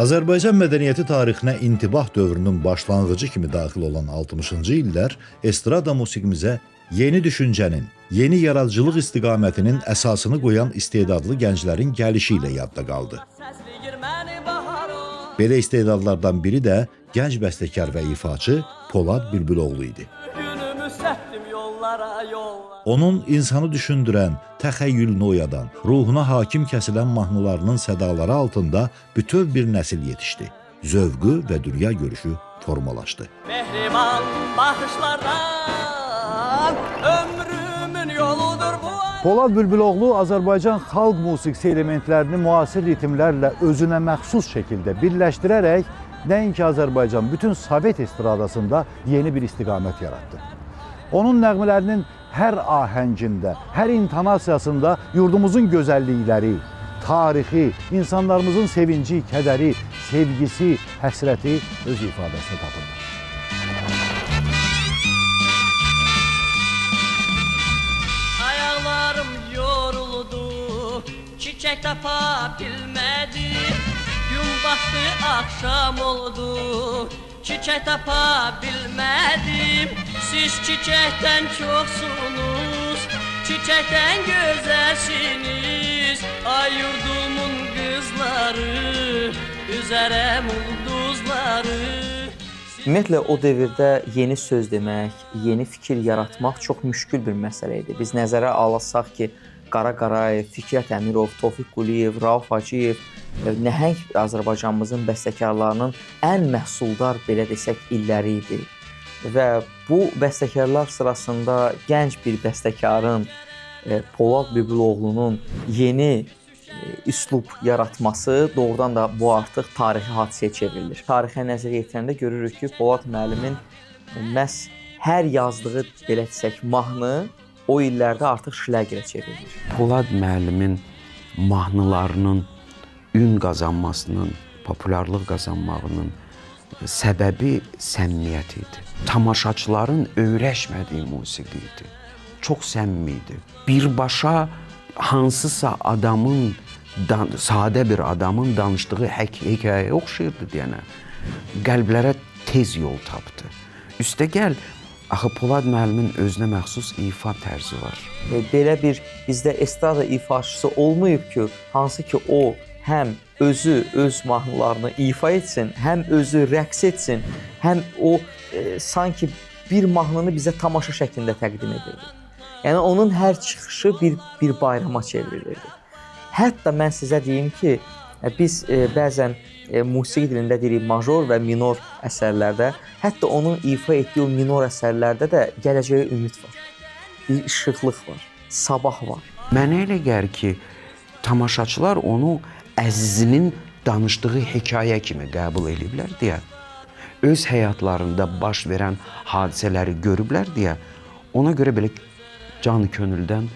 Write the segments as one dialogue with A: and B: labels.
A: Azərbaycan mədəniyyəti tarixinə intibah dövrünün başlanğıcı kimi daxil olan 60-cı illər estrada musiqimizə yeni düşüncənin, yeni yaradıcılıq istiqamətinin əsasını qoyan istedadlı gənclərin gəlişi ilə yadda qaldı. Belə istedadlardan biri də gənc bəstəkar və ifaçı Polad Bülbüloğlu idi. Onun insanı düşündürən, təxəyyülünü oyadan, ruhuna hakim kəsilən mahnılarının sədaları altında bütöv bir nəsil yetişdi. Zövqü və dünya görüşü formalaşdı. Mehriban baxışlardan ömrümün yoludur bu.
B: Polad Bülbüloğlu Azərbaycan xalq musiqisi elementlərini müasir ritmlərlə özünə məxsus şəkildə birləşdirərək nəinki Azərbaycan, bütün Sovet estradasında yeni bir istiqamət yaratdı. Onun nəğmələrinin hər ahəngində, hər intonasiyasında yurdumuzun gözəllikləri, tarixi, insanlarımızın sevinci, kədəri, sevgisi, həsrəti öz ifadəsini tapırdı.
C: Ayaqlarım yoruldu, çiçək tapa bilmədim. Gün batdı, axşam oldu, çiçək tapa bilmədim. Siz çiçəkdən çoxsunuz, çiçəkdən gözəlsiniz. Ay yurdumun qızları, üzərəm ulduzları.
D: Ümumiyyətlə, o dövrdə yeni söz demək, yeni fikir yaratmaq çox müşkül bir məsələ idi. Biz nəzərə alasaq ki, Qara Qarayev, Fikrət Əmirov, Tofiq Quliyev, Rauf Hacıyev nəhəng Azərbaycanımızın bəstəkarlarının ən məhsuldar, belə desək, illəri idi. Və bu bəstəkarlar sırasında gənc bir bəstəkarın, Polad Bülbüloğlunun yeni üslub yaratması doğrudan da bu artıq tarixi hadisəyə çevrilir. Tarixə nəzər yetirəndə görürük ki, Polad müəllimin məhz hər yazdığı, belə desək, mahnı o illərdə artıq şləgerə çevrilir.
E: Polad müəllimin mahnılarının ün qazanmasının, populyarlıq qazanmağının səbəbi səmimiyyət idi. Tamaşaçıların öyrəşmədiyi musiqi idi. Çox səmimi idi. Birbaşa hansısa adamın, sadə bir adamın danışdığı hekayəyə oxşayırdı deyənə. Qəlblərə tez yol tapdı. Üstəgəl, axı Polad müəllimin özünə məxsus ifa tərzi var.
D: Belə bir bizdə estrada ifaçısı olmayıb ki, hansı ki o həm özü öz mahnılarını ifa etsin, həm özü rəqs etsin, həm o sanki bir mahnını bizə tamaşa şəklində təqdim edirdi. Yəni onun hər çıxışı bir bayrama çevrilirdi. Hətta mən sizə deyim ki, biz bəzən musiqi dilində deyirik major və minor əsərlərdə, hətta onun ifa etdiyi o minor əsərlərdə də gələcəyə ümid var. Bir işıqlıq var, sabah var.
E: Mənə elə gəlir ki, tamaşaçılar onu Əzizinin danışdığı hekayə kimi qəbul ediblər deyə, öz həyatlarında baş verən hadisələri görüblər deyə, ona görə belə canı könüldən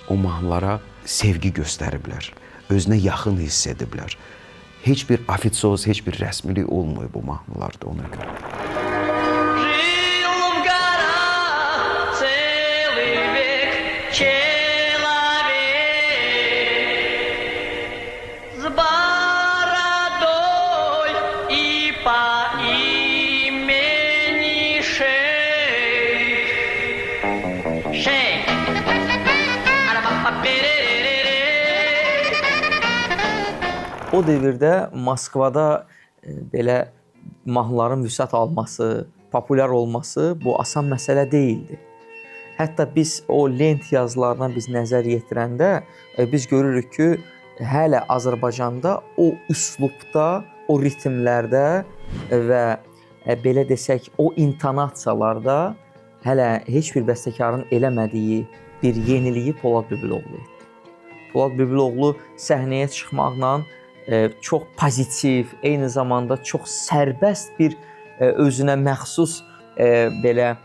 E: o mahnılara sevgi göstəriblər, özünə yaxın hiss ediblər. Heç bir ofitsoz, heç bir rəsmilik olmuyor bu mahnılarda ona görə.
D: O dövrdə Moskvada belə mahnıların vüsət alması, populyar olması bu asan məsələ deyildi. Hətta biz o lent yazılarına biz nəzər yetirəndə biz görürük ki, hələ Azərbaycanda o üslubda, o ritmlərdə və belə desək, o intonasiyalarda hələ heç bir bəstəkarın eləmədiyi bir yeniliyi Polad Bülbüloğlu etdi. Polad Bülbüloğlu səhnəyə çıxmaqla çox pozitiv, eyni zamanda çox sərbəst bir özünə məxsus belə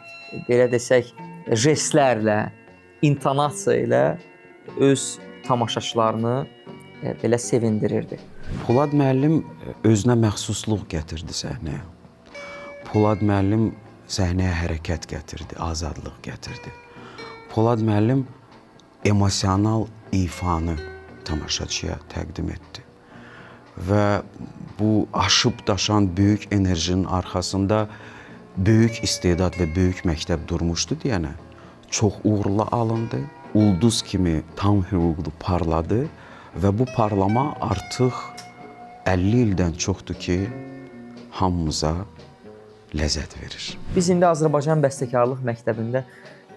D: desək jestlərlə, intonasiya ilə öz tamaşaçılarını belə sevindirirdi.
E: Polad müəllim özünə məxsusluq gətirdi səhnəyə. Polad müəllim səhnəyə hərəkət gətirdi, azadlıq gətirdi. Polad müəllim emosional ifanı tamaşaçıya təqdim etdi. və bu aşıb daşan böyük enerjinin arxasında böyük istedad və böyük məktəb durmuşdu deyənə çox uğurla alındı. Ulduz kimi tam hüquqlu parladı və bu parlama artıq 50 ildən çoxdur ki, hamımıza ləzzət verir.
D: Biz indi Azərbaycan bəstəkarlıq məktəbində,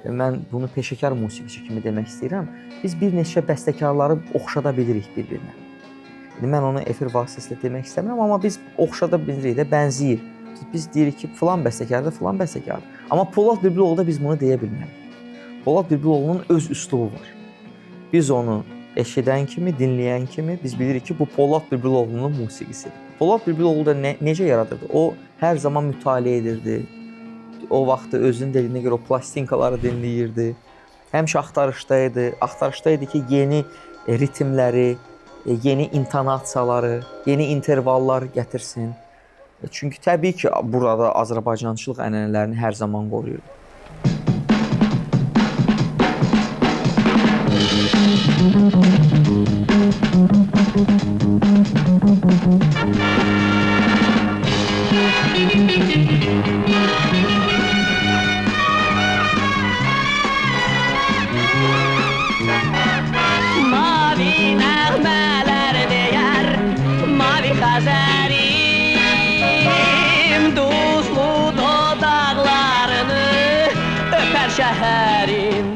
D: mən bunu peşəkar musiqiçi kimi demək istəyirəm, biz bir neçə bəstəkarları oxşada bilirik bir-birinə. Mən onu efir vasitəsilə demək istəmirəm, amma biz oxşada bilirik də, bənzəyir. Biz deyirik ki, filan bəstəkardır, filan bəstəkardır. Amma Polad Bülbüloğlu da biz bunu deyə bilmərik. Polad Bülbüloğlu'nun öz üslubu var. Biz onu eşidən kimi, dinləyən kimi biz bilirik ki, bu Polad Bülbüloğlu'nun musiqisidir. Polad Bülbüloğlu da necə yaradırdı? O hər zaman mütaliə edirdi. O vaxtı özünün dediyinə görə o plastinkaları dinləyirdi. Həmişə axtarışdaydı. Axtarışdaydı ki, yeni ritmləri, yeni intonasiyaları, yeni intervallar gətirsin. Çünki təbii ki, burada Azərbaycançılıq ənənələrini hər zaman qoruyurdu.
C: Mavi nəğmələr deyər, mavi Xəzərim, duzlu dodaqlarını öpər şəhərim.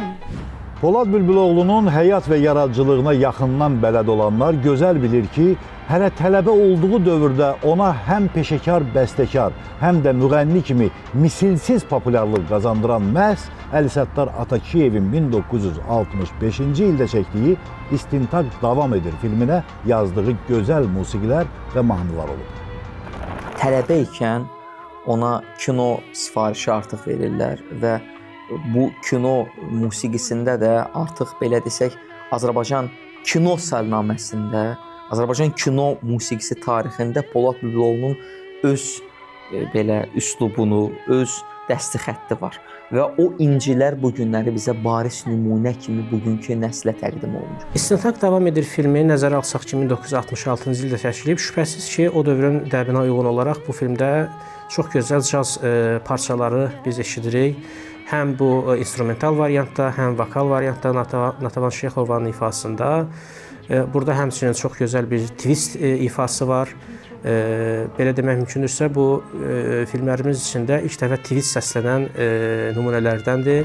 B: Polad Bülbüloğlu'nun həyat və yaradıcılığına yaxından bələd olanlar gözəl bilir ki, hələ tələbə olduğu dövrdə ona həm peşəkar bəstəkar, həm də müğənni kimi misilsiz populyarlıq qazandıran məhz Əli Səttar Atakiyevin 1965-ci ildə çəkdiyi İstintaq davam edir filminə yazdığı gözəl musiqilər və mahnılar olub.
D: Tələbə ikən ona kino sifarişi artıq verirlər və bu kino musiqisində də artıq belə desək Azərbaycan kino səlnaməsində, Azərbaycan kino musiqisi tarixində Polad Bülbüloğlu'nun öz belə üslubunu, öz dəsti xətti var və o incilər bu günləri bizə baris nümunə kimi bugünkü nəslə təqdim olunur.
F: İstintaq davam edir filmi nəzərə alsaq ki, 1966-cı ildə çəkilib. Şübhəsiz ki, o dövrün dəbinə uyğun olaraq bu filmdə çox gözəl caz parçaları biz eşidirik. Həm bu instrumental variantda, həm vokal variantda Natavan Şeyxovanın ifasında. Burada həmçinin çox gözəl bir twist ifası var. Belə demək mümkündürsə, bu filmlərimiz içində ilk dəfə twist səslənən nümunələrdəndir.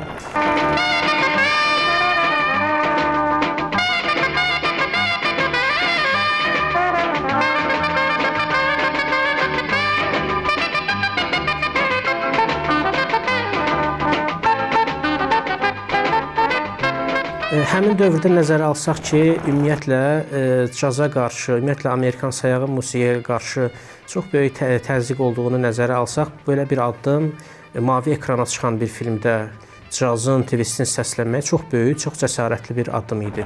F: Həmin dövrdə nəzərə alsaq ki, ümumiyyətlə caza qarşı, ümumiyyətlə Amerikan sayağı musiqiyə qarşı çox böyük təzyiq olduğunu nəzərə alsaq, belə bir addım mavi ekrana çıxan bir filmdə cazın, twistin səslənməyi çox böyük, çox cəsarətli bir addım idi.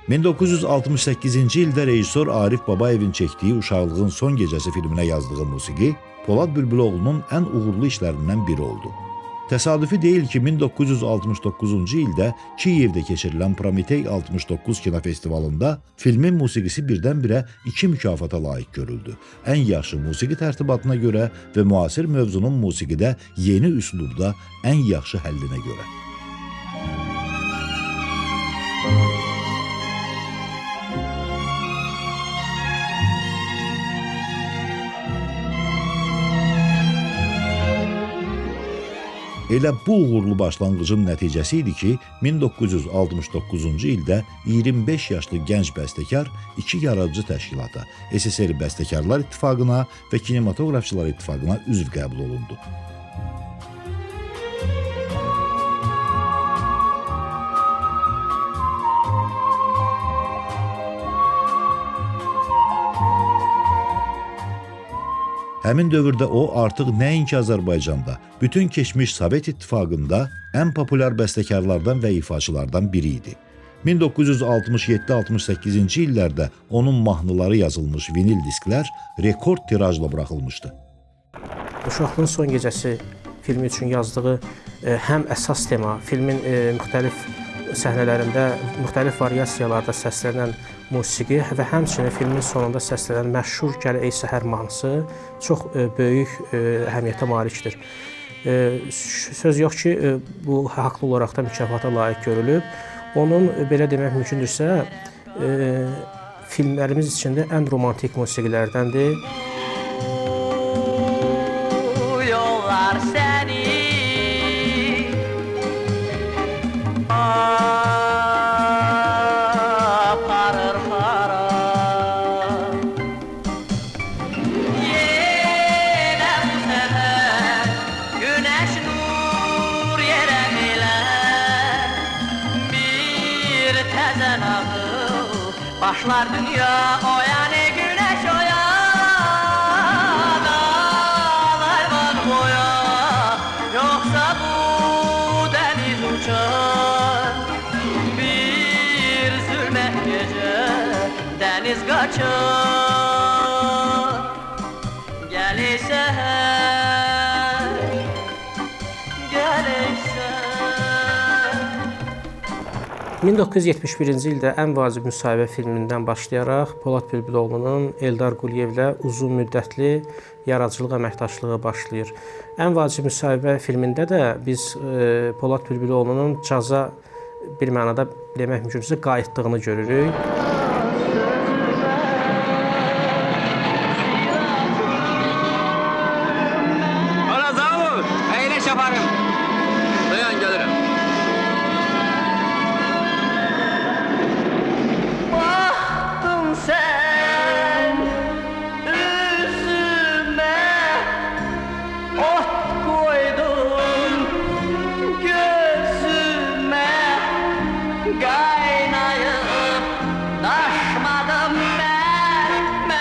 A: 1968-ci ildə rejissor Arif Babayevin çəkdiyi Uşaqlığın Son Gecəsi filminə yazdığı musiqi Polad Bülbüloğlu'nun ən uğurlu işlərindən biri oldu. Təsadüfi deyil ki, 1969-cu ildə Kiyevdə keçirilən Prometey 69 kinofestivalında filmin musiqisi birdən-birə 2 mükafata layiq görüldü. Ən yaxşı musiqi tərtibatına görə və müasir mövzunun musiqidə yeni üslubda ən yaxşı həllinə görə. Elə bu uğurlu başlanğıcın nəticəsi idi ki, 1969-cu ildə 25 yaşlı gənc bəstəkar iki yaradıcı təşkilata, SSR Bəstəkarlar İttifaqına və Kinematoqrafçılar İttifaqına üzv qəbul olundu. Həmin dövrdə o artıq nəinki Azərbaycanda, bütün keçmiş Sovet İttifaqında ən populyar bəstəkarlardan və ifaçılardan biri idi. 1967-68-ci illərdə onun mahnıları yazılmış vinil disklər rekord tirajla buraxılmışdı.
F: Uşaqlığın Son Gecəsi filmi üçün yazdığı həm əsas tema, filmin müxtəlif səhnələrində, müxtəlif variasiyalarda səslənən musiqi və həmçinin filmin sonunda səslənən məşhur Gəl ey səhər mahnısı çox böyük əhəmiyyətə malikdir. Söz yox ki, bu haqlı olaraq da mükafata layiq görülüb. Onun belə demək mümkündürsə, filmlərimiz içində ən romantik musiqilərdəndir.
C: Yollar seni aparır hara. Yenə bu səfər güneş nur yerə elər. Bir təzə nağıl başlar dünya oyan güneş oyan. Dağlar var boya yoksa bu deniz uçar. Bir zulmet gece deniz kaçar. Gel ey seher, gel ey seher.
F: 1971-ci ildə Ən vacib müsahibə filmindən başlayaraq Polad Bülbüloğlu'nun Eldar Quliyevlə uzun müddətli yaradıcılıq əməkdaşlığı başlayır. Ən vacib müsahibə filmində də biz Polad Bülbüloğlu'nun caza bir mənada demək mümkünsə qayıtdığını görürük.
G: Hala Zavur, əyləş yaparım. Dayan gelirim.
C: Baktın sen üzüme, ot koydun gözüme, kaynayıp taşmadım ben.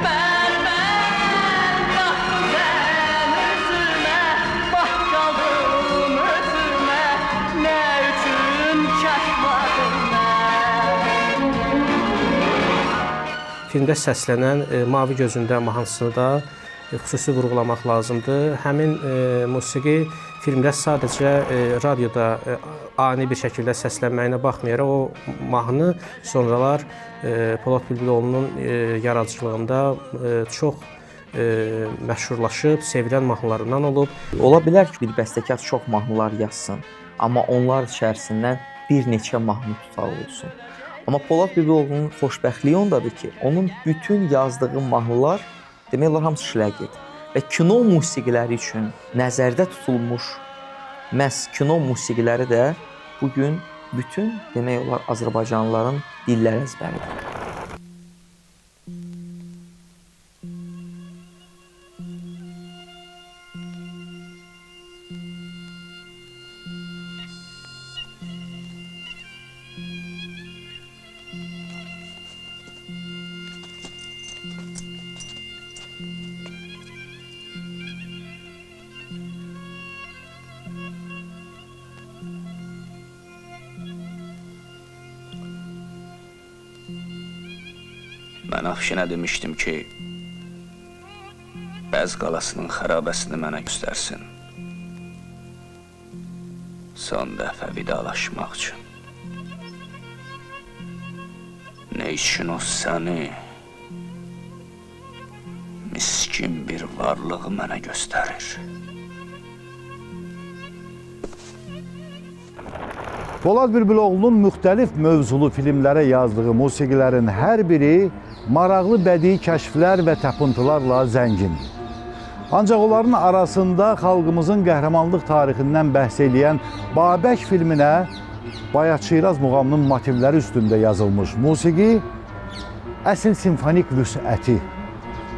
C: Baktın sen üzüme, bak kaldım özüme, ne üçün çaşmadım ben.
F: Filmdə səslənən Mavi gözündə mahnısını da xüsusi vurğulamaq lazımdır. Həmin musiqi filmdə sadəcə radioda ani bir şəkildə səslənməyinə baxmayaraq o mahnı sonralar Polad Bülbüloğlu'nun yaradıcılığında çox məşhurlaşıb, sevilən mahnılarından olub.
D: Ola bilər ki, bir bəstəkar çox mahnılar yazsın, amma onlar içərisindən bir neçə mahnı tutarlı olsun. Amma Polad Bülbüloğlu'nun xoşbəxtliyi ondadır ki, onun bütün yazdığı mahnılar demək olar hamısı şləqid və kino musiqiləri üçün nəzərdə tutulmuş məhz kino musiqiləri də bugün bütün demək olar Azərbaycanlıların dilləri əzbəridir.
G: Mən Afşinə demişdim ki, Bəz qalasının xərabəsini mənə göstərsin. Son dəfə vidalaşmaq üçün. Ne üçün o səni, miskin bir varlığı mənə göstərir.
B: Polad Bülbüloğlu'nun müxtəlif mövzulu filmlərə yazdığı musiqilərin hər biri maraqlı bədii kəşflər və tapıntılarla zəngindir. Ancaq onların arasında xalqımızın qəhrəmanlıq tarixindən bəhs eləyən Babək filminə Bayatçıraz muğamının motivləri üstündə yazılmış musiqi, əsl simfonik vüsəti,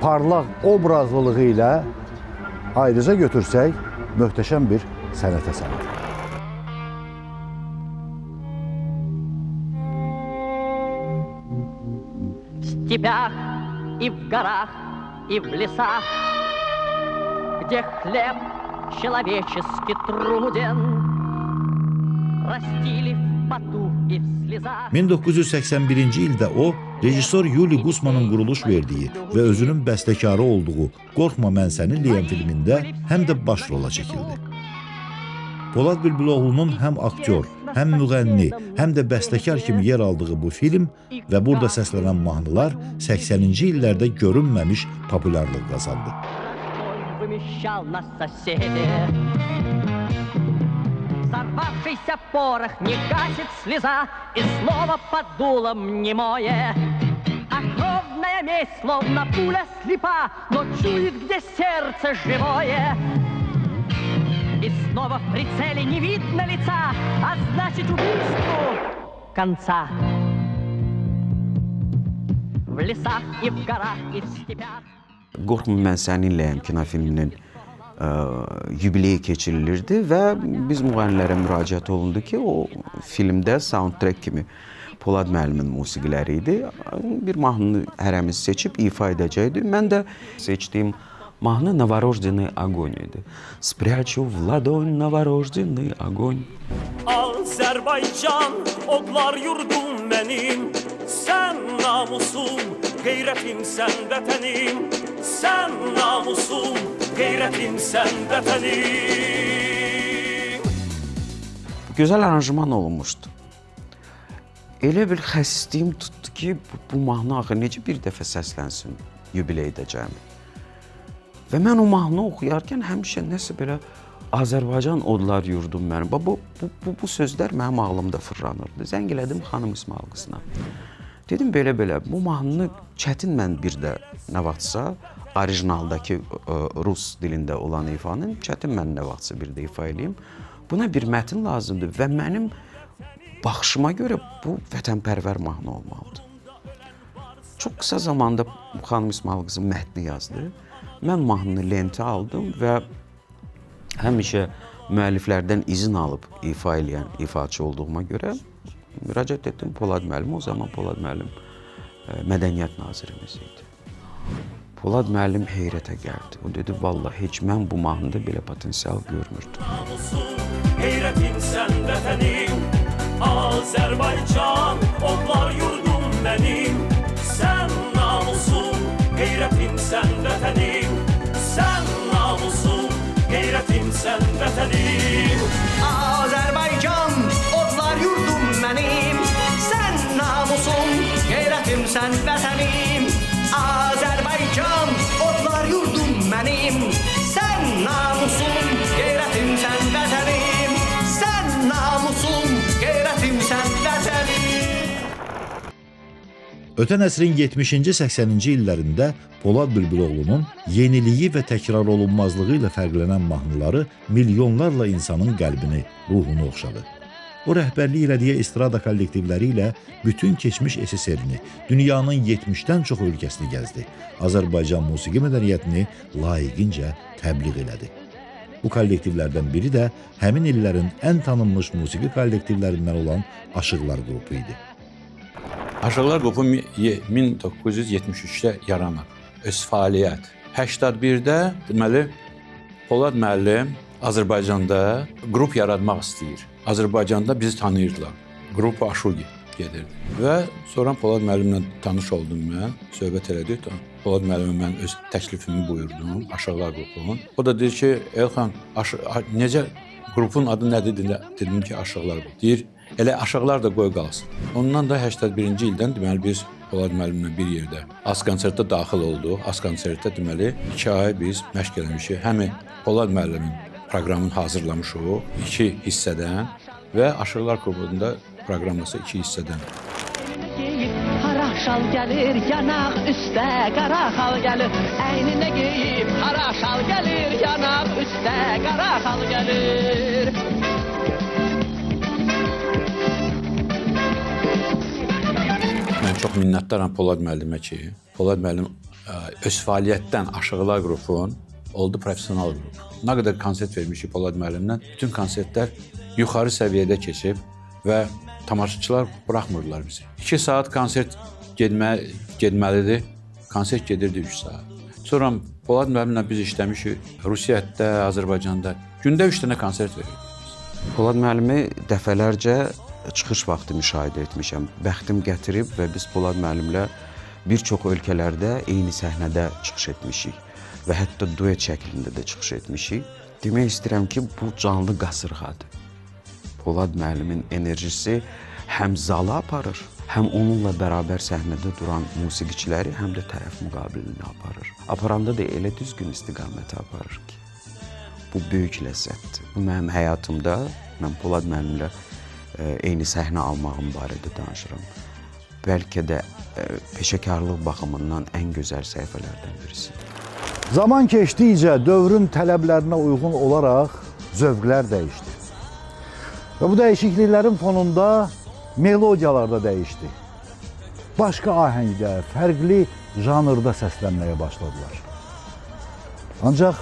B: parlaq obrazlılığı ilə ayrıca götürsək, möhtəşəm bir sənət əsəridir.
C: В степях и в горах, и в лесах, где хлеб человеческий труден, растили в поту и в слезах.
A: 1981-ci ildə o, rejissor Yuli Gusmanın quruluş verdiyi və özünün bəstəkarı olduğu Qorxma Mən Səni deyən filmində həm də baş rola çəkildi. Polad Bülbüloğlu'nun həm aktyor, həm müğənni, həm də bəstəkar kimi yer aldığı bu film və burada səslənən mahnılar 80-ci illərdə görünməmiş populyarlıq qazandı.
C: Вымещал на соседе. Взорвавшийся порох не гасит слеза, и снова под дулом немое. А кровная месть, словно пуля слепа, но чует, где сердце живое. И снова в прицеле не видно лица, а значит убийству конца. В лесах и в горах и в степях.
E: Qorxma mən səninləyəm kinofilminin yubileyi keçirilirdi və biz müğənnilərə müraciət olundu ki, o filmdə soundtrack kimi Polad müəllimin musiqiləri idi. Bir mahnını hərəmiz seçib ifa edəcəkdi. Mən də seçdiyim mahnı Новорожденный огонь idi. Спрячу в ладонь новорожденный огонь.
H: Azərbaycan, odlar yurdum mənim, sən namusum, qeyrətimsən vətənim, sən namusum, qeyrətimsən vətənim.
E: Gözəl aranjman olunmuşdu. Elə bir xəstiyim tutdu ki, bu mahnı axı necə bir dəfə səslənsin yubileydə cəmi. Və mən o mahnı oxuyarkən həmişə nəsə belə Azərbaycan odlar yurdum mənim. Bu sözlər mənim ağlımda fırlanırdı. Zəng elədim xanım İsmail qızına. Dedim belə, bu mahnını çətin mən bir də nə vaxtsa, orijinaldakı rus dilində olan ifanın çətin mən nə vaxtsa bir də ifa eləyim. Buna bir mətin lazımdır və mənim baxışıma görə bu vətənpərvər mahnı olmalıdır. Çox qısa zamanda xanım İsmail qızı mətni yazdı. Mən mahnını lentə aldım və həmişə müəlliflərdən izin alıb ifa eləyən ifaçı olduğuma görə müraciət etdim Polad müəllim. O zaman Polad müəllim mədəniyyət nazirimiz idi. Polad müəllim heyrətə gəldi. O dedi, vallahi heç mən bu mahnıda belə potensial görmürdüm.
H: Qeyrətimsən vətənim, Azərbaycan, odlar yurdum mənim, sən namusum, qeyrətimsən vətənim, sən namusum, qeyrətimsən vətənim.
I: Azərbaycan, odlar yurdum mənim, sən namusum, qeyrətimsən vətənim. Azərbaycan, odlar yurdum mənim, sən namusum, qeyrətimsən vətənim, sən namusum, qeyrətimsən vətənim.
A: Ötən əsrin 70-ci, 80-ci illərində Polad Bülbüloğlu'nun yeniliyi və təkrar olunmazlığı ilə fərqlənən mahnıları milyonlarla insanın qəlbini, ruhunu oxşadı. O rəhbərlik elədiyi estrada kollektivləri ilə bütün keçmiş SSR-ni, dünyanın 70-dən çox ölkəsini gəzdi. Azərbaycan musiqi mədəniyyətini layiqincə təbliğ elədi. Bu kollektivlərdən biri də həmin illərin ən tanınmış musiqi kollektivlərindən olan Aşıqlar qrupu idi.
J: Aşıqlar qrupu 1973-də yaranır. Öz fəaliyyət. 81-də deməli Polad müəllim Azərbaycanda qrup yaratmaq istəyir. Azərbaycanda bizi tanıyırdılar. Qrup Aşuqi gedirdi. Və sonra Polad müəllimlə tanış oldum mən. Söhbət elədik. Polad müəllimə mən öz təklifimi buyurdum, Aşıqlar qrupunun. O da deyir ki, Elxan, necə qrupun adı nədir? Dedim ki, Aşıqlar qrupu. Deyir, elə Aşıqlar da qoy qalsın. Ondan da 81-ci ildən deməli biz Polad müəllimlə bir yerdə az konsertdə daxil olduq. Az konsertdə deməli 2 ay biz məşq eləmişik. Həm Polad müəllimin proqramını hazırlamışıq 2 hissədən və Aşıqlar qrupunda proqramlasa 2 hissədən.
C: Qara şal gəlir, yanaq üstə qara xal gəlir. Əyninə geyib qara şal gəlir, yanaq üstə qara xal gəlir.
J: Mən çox minnətdaram Polad müəllimə ki, Polad müəllim öz fəaliyyətdən Aşıqlar qrupun oldu professional qrup. Nə qədər konsert vermişik Polad müəllimlə, bütün konsertlər yuxarı səviyyədə keçib və tamaşaçılar buraxmırdılar bizi. 2 saat konsert getməlidir, konsert gedirdi 3 saat. Sonra Polad müəllimlə biz işləmişik Rusiyyədə, Azərbaycanda. Gündə 3 dənə konsert verirdik.
E: Polad müəllimi dəfələrcə çıxış vaxtı müşahidə etmişəm. Bəxtim gətirib və biz Polad müəllimlə bir çox ölkələrdə eyni səhnədə çıxış etmişik və hətta duet şəklində də çıxış etmişik. Demək istəyirəm ki, bu canlı qasırğadır. Polad müəllimin enerjisi həm zalı aparır, həm onunla bərabər səhnədə duran musiqiçiləri, həm də tərəf müqabilini aparır. Aparanda da elə düzgün istiqamətə aparır ki, bu böyük ləzzətdir. Bu mənim həyatımda, mən Polad müəllimlə eyni səhnə almağım barədə danışıram. Bəlkə də peşəkarlıq baxımından ən gözəl səhifələrdən birisi.
B: Zaman keçdikcə dövrün tələblərinə uyğun olaraq zövqlər dəyişdi. Və bu dəyişikliklərin fonunda melodiyalar da dəyişdi. Başqa ahəngdə, fərqli janrda səslənməyə başladılar. Ancaq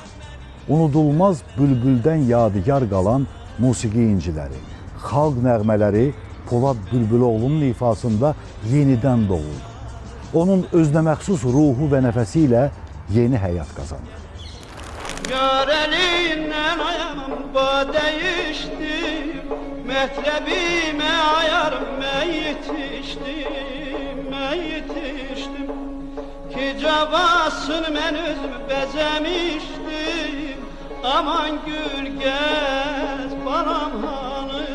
B: unudulmaz bülbüldən yadigar qalan musiqi inciləri, xalq nəğmələri Polad Bülbüloğlu'nun ifasında yenidən doğuldu. Onun özünəməxsus ruhu və nəfəsi ilə yeni həyat qazandı.
I: Görelinden ayağımda değiştim, metrebime ayarım yetiştim. Ki cavasını ben özüm bezemiştim. Aman gül gez balam hanı,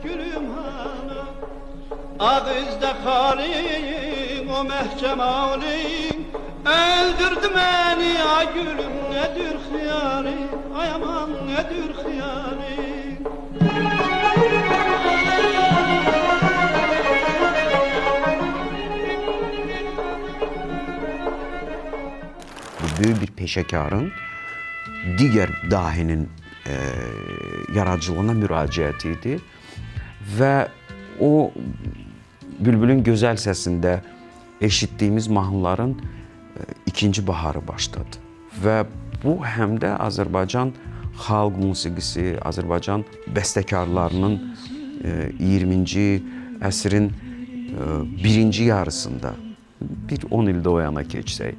I: gülüm hanı. Ağızda halim o mehcem ağlim, öldürdü beni ay gülüm, nedir hıyali, ay aman nedir hıyali.
E: Bu böyük bir peşəkarın digər dahinin yaradıcılığına müraciəti idi və o Bülbülün gözəl səsində eşitdiyimiz mahnıların ikinci baharı başladı. Və bu həm də Azərbaycan xalq musiqisi, Azərbaycan bəstəkarlarının 20-ci əsrin birinci yarısında, bir 10 ildə o yana keçsək,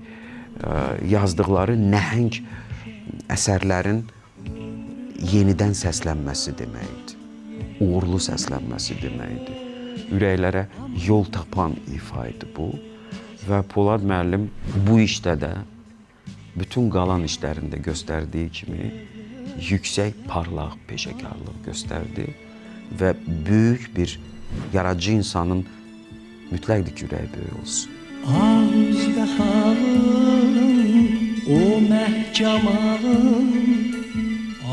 E: yazdıqları nəhəng əsərlərin yenidən səslənməsi deməkdir. Uğurlu səslənməsi deməkdir. Ürəklərə yol tapan ifa idi bu. Və Polad müəllim bu işdə də bütün qalan işlərində göstərdiyi kimi yüksək parlaq peşəkarlıq göstərdi və böyük bir yaradıcı insanın mütləqdir ki, ürəyi böyük olsun.
I: Ağızda halım, o məhcamalım,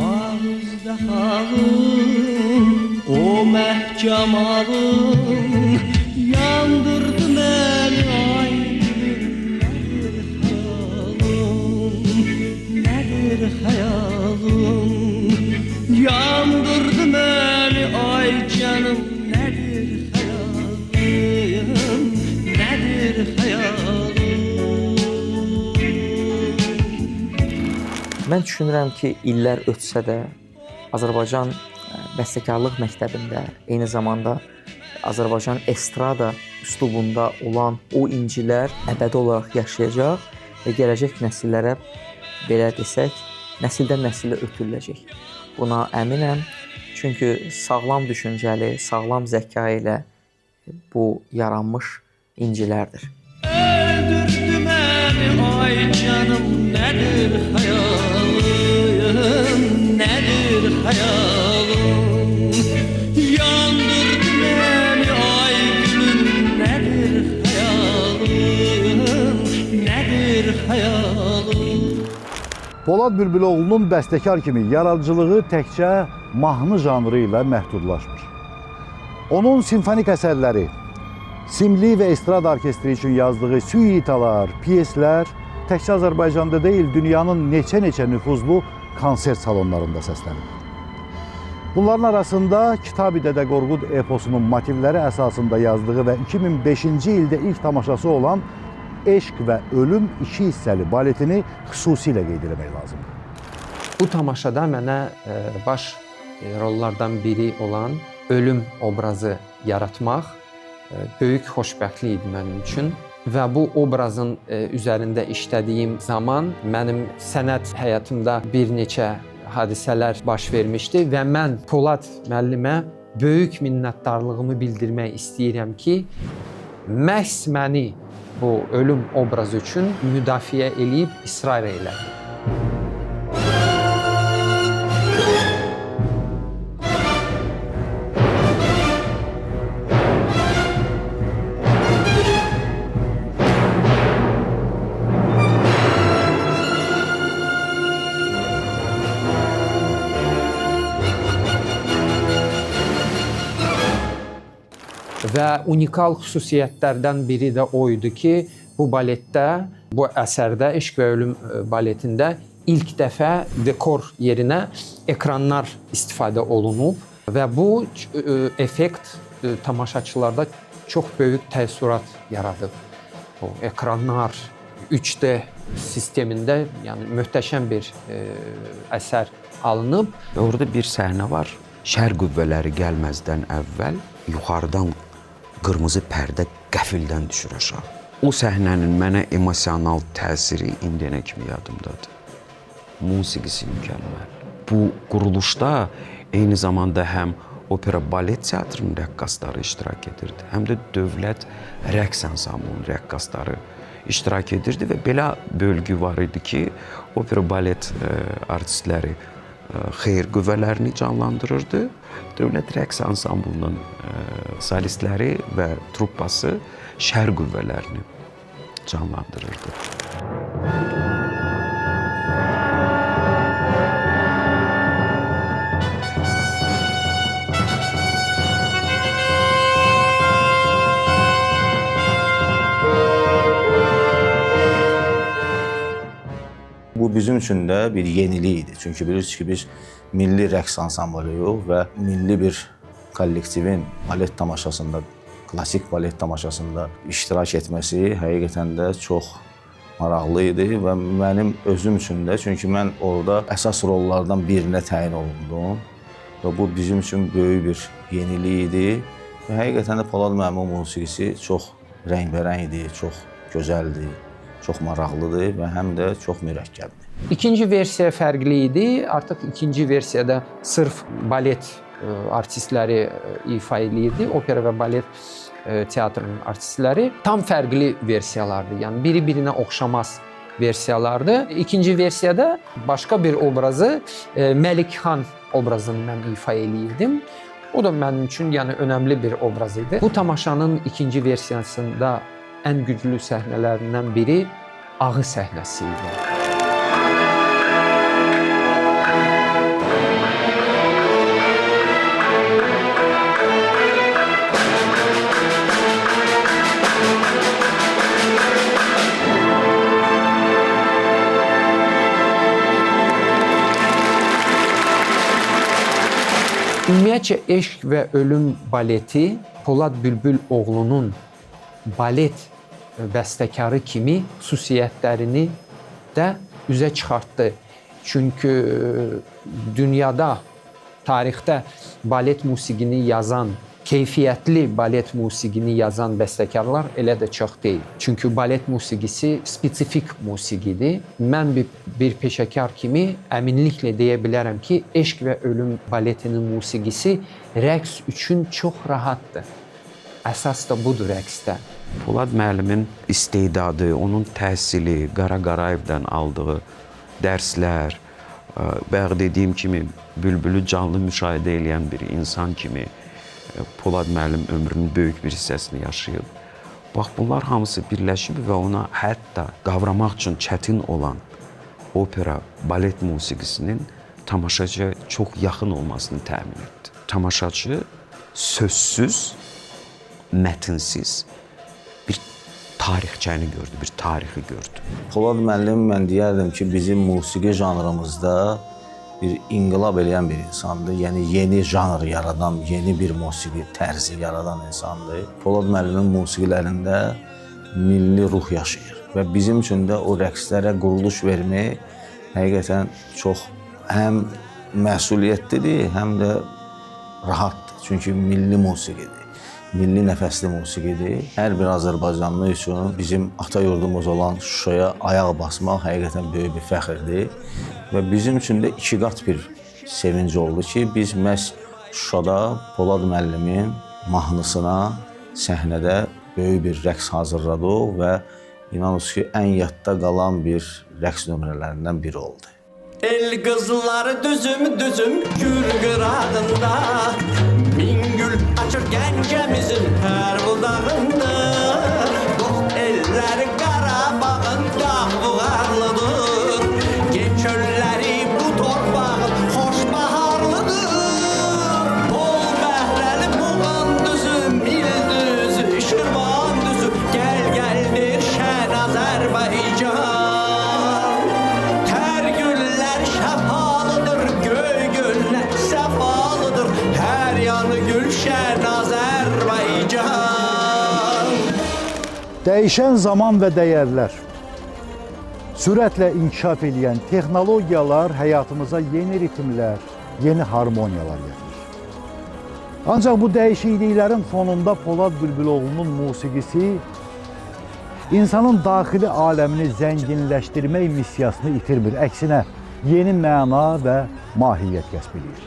I: ağızda halım, o məhcamalım, yandırdı məni ay gülüm, nedir hayalım, yandırdı məni ay canım, nedir hayalım, nedir hayalım.
D: Mən düşünürəm ki, illər ötsə də Azərbaycan bəstəkarlıq məktəbində, eyni zamanda Azərbaycan estrada üslubunda olan o incilər əbədi olaraq yaşayacaq və gələcək nəsillərə, belə desək, nəsildən nəsilə ötürüləcək. Buna əminəm, çünki sağlam düşüncəli, sağlam zəka ilə bu yaranmış incilərdir.
I: Öldürdü məni ay canım, nedir hayalım, nedir hayalım, yandırdı məni ay gülüm, nedir hayalım, nedir hayalım.
B: Polad Bülbüloğlu'nun bəstəkar kimi yaradıcılığı təkcə mahnı janrı ilə məhdudlaşmır. Onun simfonik əsərləri, simli və estrada orkestri üçün yazdığı süitalar, piyeslər təkcə Azərbaycanda deyil, dünyanın neçə-neçə nüfuzlu konsert salonlarında səslənir. Bunların arasında Kitab-ı Dədə Qorqud eposunun motivləri əsasında yazdığı və 2005-ci ildə ilk tamaşası olan Eşq və Ölüm 2 hissəli baletini xüsusilə qeyd etmək lazımdır.
K: Bu tamaşada mənə baş rollardan biri olan ölüm obrazı yaratmaq böyük xoşbəxtlik idi mənim üçün və bu obrazın üzərində işlədiyim zaman mənim sənət həyatımda bir neçə hadisələr baş vermişdi və mən Polad müəllimə böyük minnətdarlığımı bildirmək istəyirəm ki, məhz məni bu ölüm obrazı üçün müdafiə eləyib israr elədi. və unikal xüsusiyyətlərdən biri də o idi ki, bu baletdə, bu əsərdə, Eşq və Ölüm baletində ilk dəfə dekor yerinə ekranlar istifadə olunub və bu effekt tamaşaçılarda çox böyük təəssürat yaradıb. O ekranlar 3D sistemində, yəni möhtəşəm bir əsər alınıb.
E: Orada bir səhnə var. Şər qüvvələri gəlməzdən əvvəl yuxarıdan qırmızı pərdə qəfildən düşür aşağı. O səhnənin mənə emosional təsiri indiyənə kimi yadımdadır. Musiqisi mükəmməl. Bu quruluşda eyni zamanda həm opera balet teatrının rəqqasları iştirak edirdi, həm də dövlət rəqs ansamblının rəqqasları iştirak edirdi və belə bölgü var idi ki, opera balet artistləri xeyir qüvvələrini canlandırırdı, dövlət rəqs ansamblının solistləri və truppası şər qüvvələrini canlandırırdı.
L: Bu bizim üçün də bir yenilik idi. Çünki bilirsiniz ki, biz milli rəqs ansamblıyıq və milli bir kollektivin balet tamaşasında, klassik balet tamaşasında iştirak etməsi həqiqətən də çox maraqlı idi və mənim özüm üçün də, çünki mən orada əsas rollardan birinə təyin olundum və bu bizim üçün böyük bir yenilik idi və həqiqətən də Polad müəllimin musiqisi çox rəngbərəng idi, çox gözəldir, çox maraqlıdır və həm də çox mürəkkəbdir.
K: İkinci versiya fərqli idi. Artıq ikinci versiyada sırf balet artistləri ifa edirdi, opera və balet teatrının artistləri. Tam fərqli versiyalardır, yəni biri-birinə oxşamaz versiyalardır. İkinci versiyada başqa bir obrazı, Məlikxan obrazını mən ifa edirdim. O da mənim üçün yəni önəmli bir obraz idi. Bu tamaşanın ikinci versiyasında ən güclü səhnələrindən biri Ağı səhnəsi idi. Ümumiyyətcə, Eşq və Ölüm baleti Polad Bülbüloğlunun balet bəstəkarı kimi xüsusiyyətlərini də üzə çıxartdı. Çünki dünyada, tarixdə balet musiqini yazan, keyfiyyətli balet musiqini yazan bəstəkarlar elə də çox deyil. Çünki balet musiqisi spesifik musiqidir. Mən bir peşəkar kimi əminliklə deyə bilərəm ki, Eşq və Ölüm baletinin musiqisi rəqs üçün çox rahatdır. Əsas da budur rəqsdə.
E: Polad müəllimin istedadı, onun təhsili, Qara Qarayevdən aldığı dərslər, bayaq dediyim kimi Bülbülü canlı müşahidə edən bir insan kimi Polad müəllim ömrünün böyük bir hissəsini yaşayıb. Bax, bunlar hamısı birləşib və ona hətta qavramaq üçün çətin olan opera, balet musiqisinin tamaşaçıya çox yaxın olmasını təmin etdi. Tamaşaçı sözsüz, mətinsiz bir tarixçəni gördü, bir tarixi gördü.
L: Polad müəllim, mən deyərdim ki, bizim musiqi janrımızda bir inqilab eləyən bir insandır. Yəni, yeni janr yaradan, yeni bir musiqi tərzi yaradan insandır. Polad müəllimin musiqilərində milli ruh yaşayır və bizim üçün də o rəqslərə quruluş vermək həqiqətən çox həm məsuliyyətlidir, həm də rahatdır. Çünki milli musiqidir. Milli nəfəsli musiqidir. Hər bir Azərbaycanlı üçün bizim ata yurdumuz olan Şuşaya ayaq basmaq həqiqətən böyük bir fəxrdir. Və bizim üçün də iki qat bir sevinc oldu ki, biz məhz Şuşada Polad müəllimin mahnısına səhnədə böyük bir rəqs hazırladıq və inanırız ki, ən yadda qalan bir rəqs nömrələrindən biri oldu.
I: El qızları düzüm düzüm gül qıradında, min gül açır gəncəmizin hər budağında. Dost elləri Qarabağın qahvuğarlıdır, gen çölləri bu torpağın xoş baharlıdır. Bol bəhrəli muğan düzüm ildir,
B: Dəyişən zaman və dəyərlər, sürətlə inkişaf edən texnologiyalar həyatımıza yeni ritmlər, yeni harmoniyalar gətirir. Ancaq bu dəyişikliklərin fonunda Polad Bülbüloğlu'nun musiqisi insanın daxili aləmini zənginləşdirmək missiyasını itirmir. Əksinə, yeni məna və mahiyyət kəsb edir.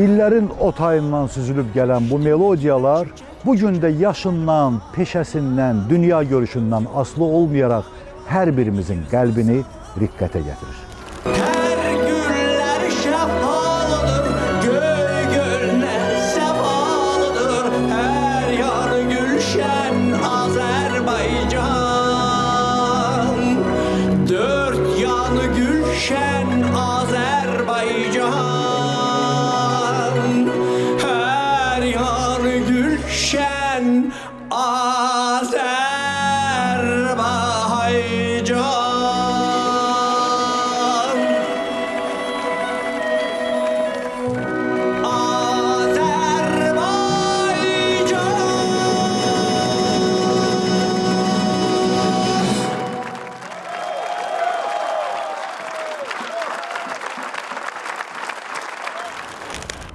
B: İllərin o tayından süzülüb gələn bu melodiyalar bugün də yaşından, peşəsindən, dünya görüşündən asılı olmayaraq hər birimizin qəlbini riqqətə gətirir.
I: Hər güllər şəfalıdır, göy göllər səfalıdır, hər yar gülşən Azərbaycan. Dörd yanı gülşən Azərbaycan, hər yanı gülşən Azərbaycan.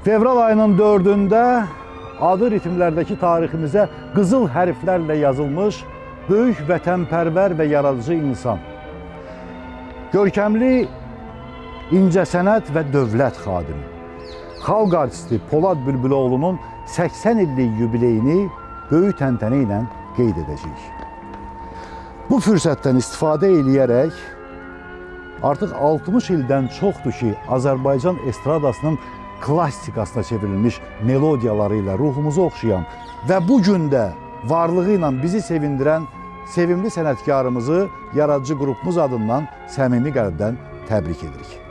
B: Fevral ayının 4-də adı ritmlərdəki tariximizə qızıl hərflərlə yazılmış böyük vətənpərvər və yaradıcı insan, görkəmli incəsənət və dövlət xadimi, xalq artisti Polad Bülbüloğlu'nun 80 illik yubileyini böyük təntənə ilə qeyd edəcəyik. Bu fürsətdən istifadə eləyərək artıq 60 ildən çoxdur ki, Azərbaycan estradasının klassikasına çevrilmiş melodiyaları ilə ruhumuzu oxşayan və bu gün də varlığı ilə bizi sevindirən sevimli sənətkarımızı yaradıcı qrupumuz adından səmimi qəlbdən təbrik edirik.